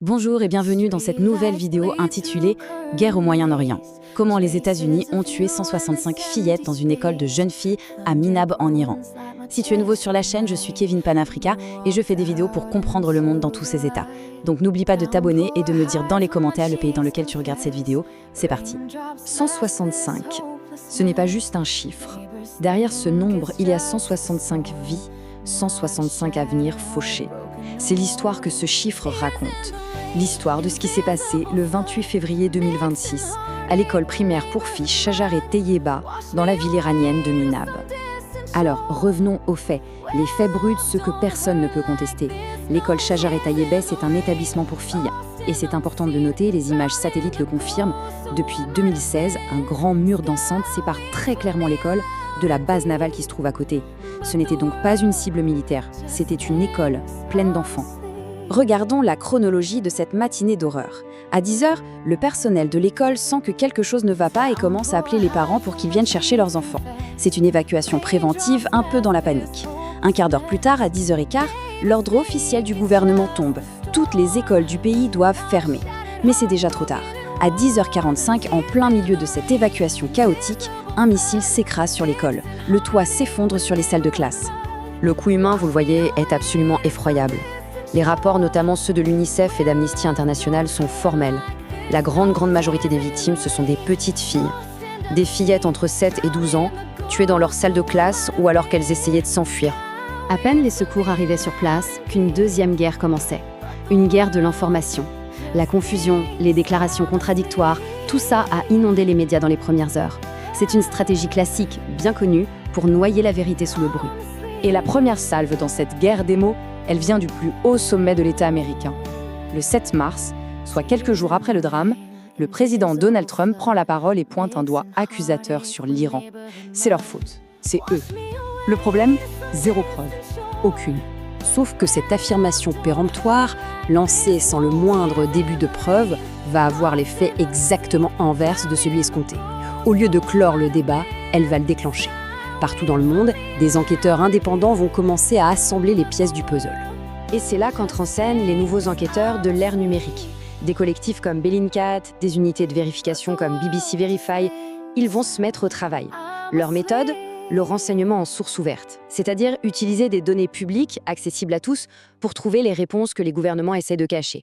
Bonjour et bienvenue dans cette nouvelle vidéo intitulée « Guerre au Moyen-Orient ». Comment les États-Unis ont tué 165 fillettes dans une école de jeunes filles à Minab en Iran. Si tu es nouveau sur la chaîne, je suis Kevin Panafrica et je fais des vidéos pour comprendre le monde dans tous ses états. Donc n'oublie pas de t'abonner et de me dire dans les commentaires le pays dans lequel tu regardes cette vidéo. C'est parti. 165. Ce n'est pas juste un chiffre. Derrière ce nombre, il y a 165 vies, 165 avenirs fauchés. C'est l'histoire que ce chiffre raconte. L'histoire de ce qui s'est passé le 28 février 2026 à l'école primaire pour filles Shajaret Tayeba dans la ville iranienne de Minab. Alors, revenons aux faits. Les faits bruts, ce que personne ne peut contester. L'école Shajaret Tayeba, c'est un établissement pour filles. Et c'est important de noter, les images satellites le confirment. Depuis 2016, un grand mur d'enceinte sépare très clairement l'école de la base navale qui se trouve à côté. Ce n'était donc pas une cible militaire, c'était une école pleine d'enfants. Regardons la chronologie de cette matinée d'horreur. À 10h, le personnel de l'école sent que quelque chose ne va pas et commence à appeler les parents pour qu'ils viennent chercher leurs enfants. C'est une évacuation préventive, un peu dans la panique. Un quart d'heure plus tard, à 10h15, l'ordre officiel du gouvernement tombe. Toutes les écoles du pays doivent fermer. Mais c'est déjà trop tard. À 10h45, en plein milieu de cette évacuation chaotique, un missile s'écrase sur l'école. Le toit s'effondre sur les salles de classe. Le coût humain, vous le voyez, est absolument effroyable. Les rapports, notamment ceux de l'UNICEF et d'Amnesty International, sont formels. La grande majorité des victimes, ce sont des petites filles. Des fillettes entre 7 et 12 ans, tuées dans leur salle de classe ou alors qu'elles essayaient de s'enfuir. À peine les secours arrivaient sur place qu'une deuxième guerre commençait. Une guerre de l'information. La confusion, les déclarations contradictoires, tout ça a inondé les médias dans les premières heures. C'est une stratégie classique, bien connue, pour noyer la vérité sous le bruit. Et la première salve dans cette guerre des mots, elle vient du plus haut sommet de l'État américain. Le 7 mars, soit quelques jours après le drame, le président Donald Trump prend la parole et pointe un doigt accusateur sur l'Iran. C'est leur faute, c'est eux. Le problème, zéro preuve, aucune. Sauf que cette affirmation péremptoire, lancée sans le moindre début de preuve, va avoir l'effet exactement inverse de celui escompté. Au lieu de clore le débat, elle va le déclencher. Partout dans le monde, des enquêteurs indépendants vont commencer à assembler les pièces du puzzle. Et c'est là qu'entrent en scène les nouveaux enquêteurs de l'ère numérique. Des collectifs comme Bellingcat, des unités de vérification comme BBC Verify, ils vont se mettre au travail. Leur méthode ? Le renseignement en source ouverte, c'est-à-dire utiliser des données publiques accessibles à tous pour trouver les réponses que les gouvernements essaient de cacher.